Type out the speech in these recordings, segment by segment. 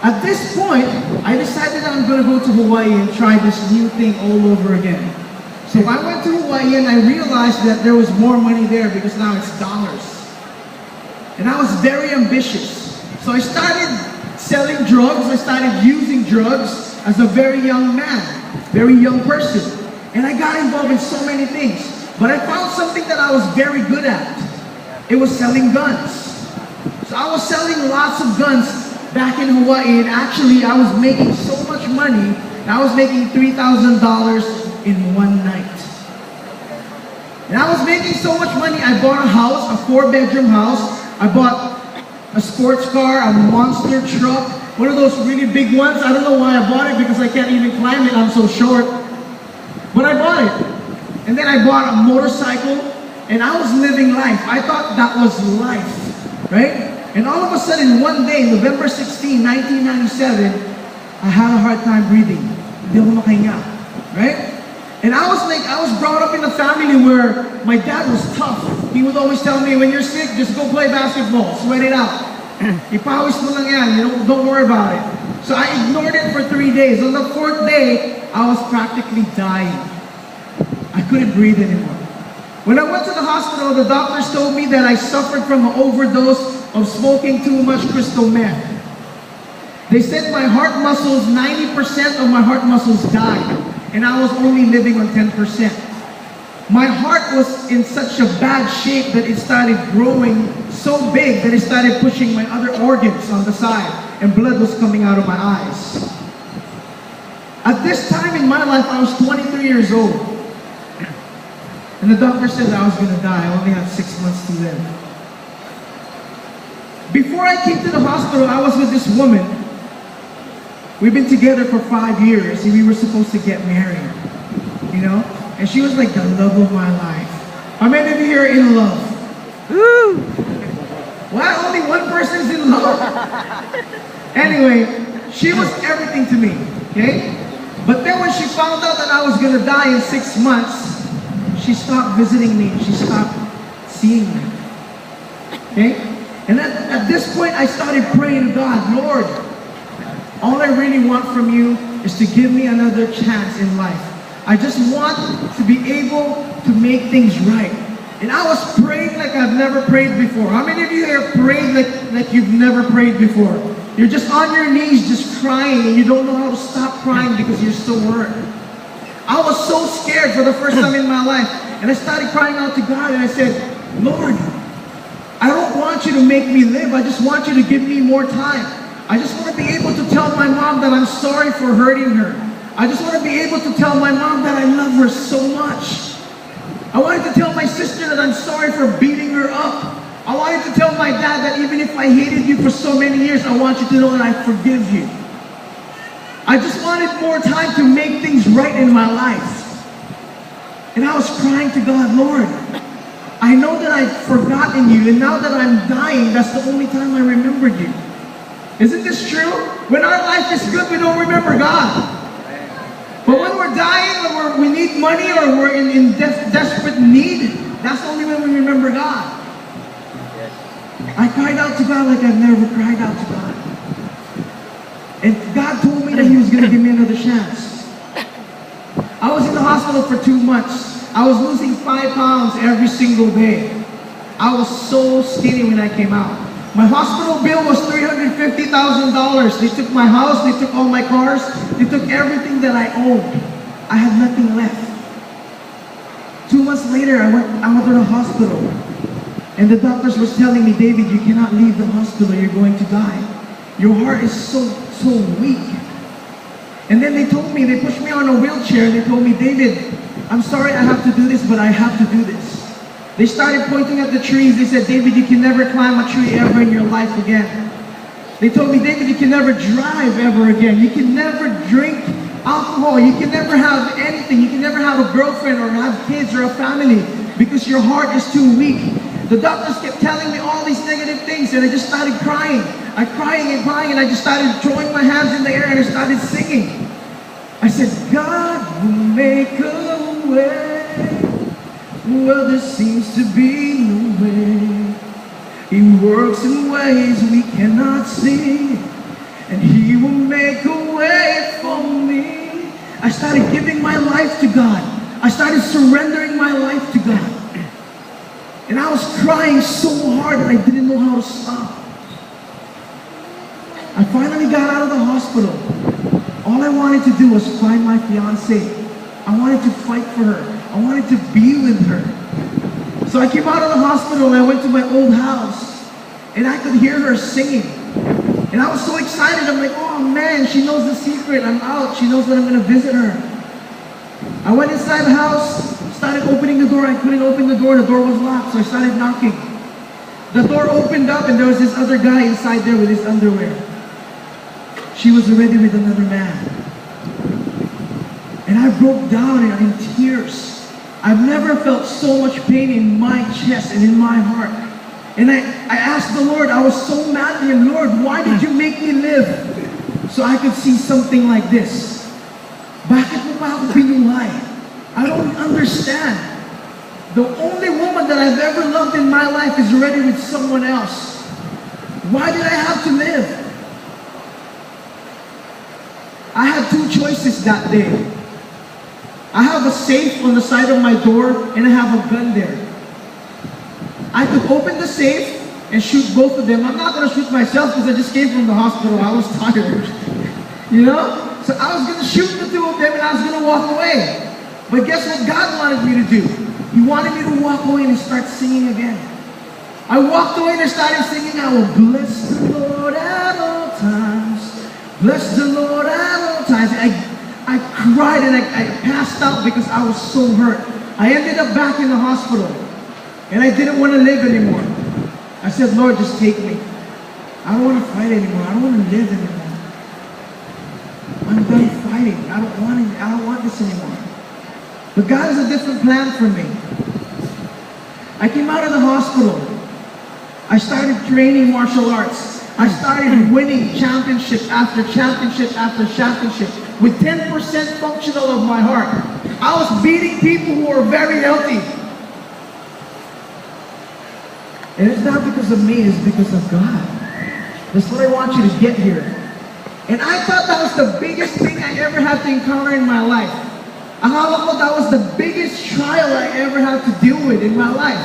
At this point, I decided that I'm going to go to Hawaii and try this new thing all over again. So I went to Hawaii and I realized that there was more money there because now it's dollars. And I was very ambitious. So I started selling drugs, I started using drugs as a very young man, very young person. And I got involved in so many things. But I found something that I was very good at. It was selling guns. So I was selling lots of guns back in Hawaii, and actually I was making so much money. I was making $3,000 in one night. And I was making so much money, I bought a house, a 4-bedroom house. I bought a sports car, a monster truck, one of those really big ones. I don't know why I bought it, because I can't even climb it, I'm so short. But I bought it. And then I bought a motorcycle, and I was living life. I thought that was life, right? And all of a sudden, one day, November 16, 1997, I had a hard time breathing. Hindi ako makahinga, right? And I was brought up in a family where my dad was tough. He would always tell me, when you're sick, just go play basketball, sweat it out. Ipawis mo lang yan, don't worry about it. So I ignored it for 3 days. On the 4th day, I was practically dying. I couldn't breathe anymore. When I went to the hospital, the doctors told me that I suffered from an overdose of smoking too much crystal meth. They said my heart muscles, 90% of my heart muscles died, and I was only living on 10%. My heart was in such a bad shape that it started growing so big that it started pushing my other organs on the side, and blood was coming out of my eyes. At this time in my life, I was 23 years old. And the doctor said I was going to die. I only had 6 months to live. Before I came to the hospital, I was with this woman. We've been together for 5 years, and we were supposed to get married. And she was like the love of my life. How many of you are in love? Woo! Well, only one person's in love. Anyway, she was everything to me, okay? But then when she found out that I was going to die in 6 months, she stopped visiting me. She stopped seeing me. Okay? And at this point, I started praying to God, Lord, all I really want from you is to give me another chance in life. I just want to be able to make things right. And I was praying like I've never prayed before. How many of you here prayed like you've never prayed before? You're just on your knees just crying, and you don't know how to stop crying because you're so hurt. I was so scared for the first time in my life. And I started crying out to God, and I said, Lord, I don't want you to make me live. I just want you to give me more time. I just want to be able to tell my mom that I'm sorry for hurting her. I just want to be able to tell my mom that I love her so much. I wanted to tell my sister that I'm sorry for beating her up. I wanted to tell my dad that even if I hated you for so many years, I want you to know that I forgive you. I just wanted more time to make things right in my life. And I was crying to God, Lord, I know that I've forgotten you, and now that I'm dying, that's the only time I remembered you. Isn't this true? When our life is good, we don't remember God. But when we're dying, or we need money, or we're in desperate need, that's only when we remember God. I cried out to God like I've never cried out to God. And God told me that He was going to give me another chance. I was in the hospital for 2 months. I was losing 5 pounds every single day. I was so skinny when I came out. My hospital bill was $350,000. They took my house, they took all my cars, they took everything that I owned. I had nothing left. 2 months later, I went out to the hospital. And the doctors were telling me, David, you cannot leave the hospital, you're going to die. Your heart is so weak. And then they told me, they pushed me on a wheelchair, and they told me, David, I'm sorry I have to do this, but I have to do this. They started pointing at the trees. They said, David, you can never climb a tree ever in your life again. They told me, David, you can never drive ever again. You can never drink alcohol. You can never have anything. You can never have a girlfriend or have kids or a family because your heart is too weak. The doctors kept telling me all these negative things, and I just started crying. I'm crying, and I just started throwing my hands in the air, and I started singing. I said, God will make a way where there seems to be no way. He works in ways we cannot see. and He will make a way for me. I started giving my life to God. I started surrendering my life to God. And I was crying so hard that I didn't know how to stop. I finally got out of the hospital. All I wanted to do was find my fiancée. I wanted to fight for her. I wanted to be with her. So I came out of the hospital and I went to my old house. And I could hear her singing. And I was so excited. I'm like, oh man, she knows the secret. I'm out. She knows that I'm going to visit her. I went inside the house, started opening the door. I couldn't open the door. The door was locked, so I started knocking. The door opened up and there was this other guy inside there with his underwear. She was already with another man. And I broke down in tears. I've never felt so much pain in my chest and in my heart. And I asked the Lord, I was so mad at Him, Lord, why did you make me live so I could see something like this? Bakit mo pa ako binuhay? I don't understand. The only woman that I've ever loved in my life is already with someone else. Why did I have to live? I had two choices that day. I have a safe on the side of my door and I have a gun there. I could open the safe and shoot both of them. I'm not going to shoot myself because I just came from the hospital. I was tired. You know? So I was going to shoot the two of them and I was going to walk away. But guess what God wanted me to do? He wanted me to walk away and start singing again. I walked away and I started singing, I will bless the Lord at all times. Bless the Lord at all times. I cried and I passed out because I was so hurt. I ended up back in the hospital. And I didn't want to live anymore. I said, Lord, just take me. I don't want to fight anymore. I don't want to live anymore. I'm done fighting. I don't want this anymore. But God has a different plan for me. I came out of the hospital. I started training martial arts. I started winning championship after championship after championship with 10% functional of my heart. I was beating people who were very healthy. And it's not because of me, it's because of God. That's what I want you to get here. And I thought that was the biggest thing I ever had to encounter in my life. Akala ko that was the biggest trial I ever had to deal with in my life.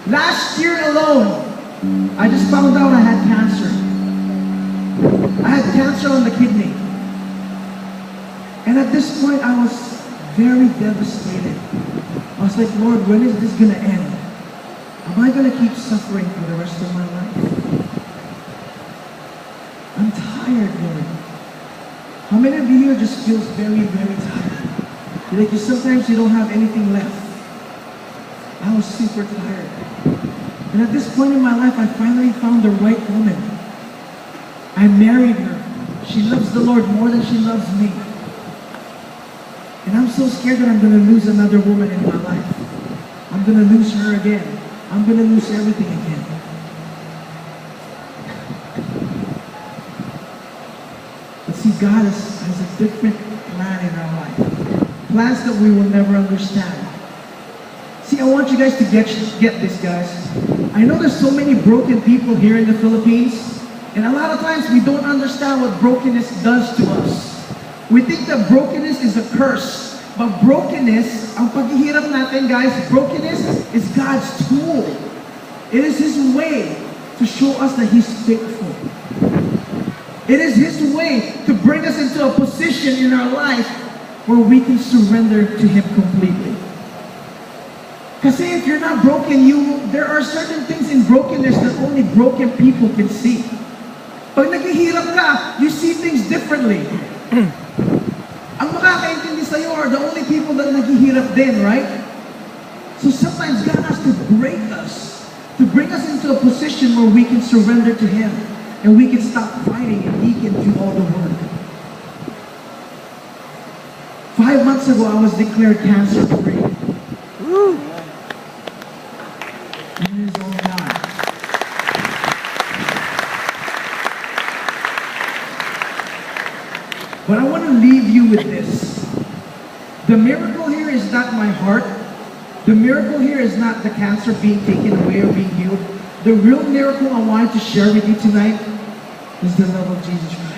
Last year alone, I just found out I had cancer. I had cancer on the kidney. And at this point, I was very devastated. I was like, Lord, when is this going to end? Am I going to keep suffering for the rest of my life? I'm tired, Lord. How many of you here just feels very, very tired? Like sometimes you don't have anything left. I was super tired. And at this point in my life, I finally found the right woman. I married her. She loves the Lord more than she loves me. And I'm so scared that I'm going to lose another woman in my life. I'm going to lose her again. I'm going to lose everything again. But see, God has a different plan in our life. Plans that we will never understand. See, I want you guys to get this, guys. I know there's so many broken people here in the Philippines. And a lot of times we don't understand what brokenness does to us. We think that brokenness is a curse. But brokenness, ang paghihirap natin, guys, brokenness is God's tool. It is His way to show us that He's faithful. It is His way to bring us into a position in our life where we can surrender to Him completely. Because if you're not broken, there are certain things in brokenness that only broken people can see. Pag naghihirap ka, you see things differently. Ang makakaintindi sa'yo are the only people that naghihirap din, right? So sometimes God has to break us, to bring us into a position where we can surrender to Him and we can stop fighting and He can do all the work. 5 months ago, I was declared cancer-free. Woo! It is all God. But I want to leave you with this. The miracle here is not my heart. The miracle here is not the cancer being taken away or being healed. The real miracle I wanted to share with you tonight is the love of Jesus Christ.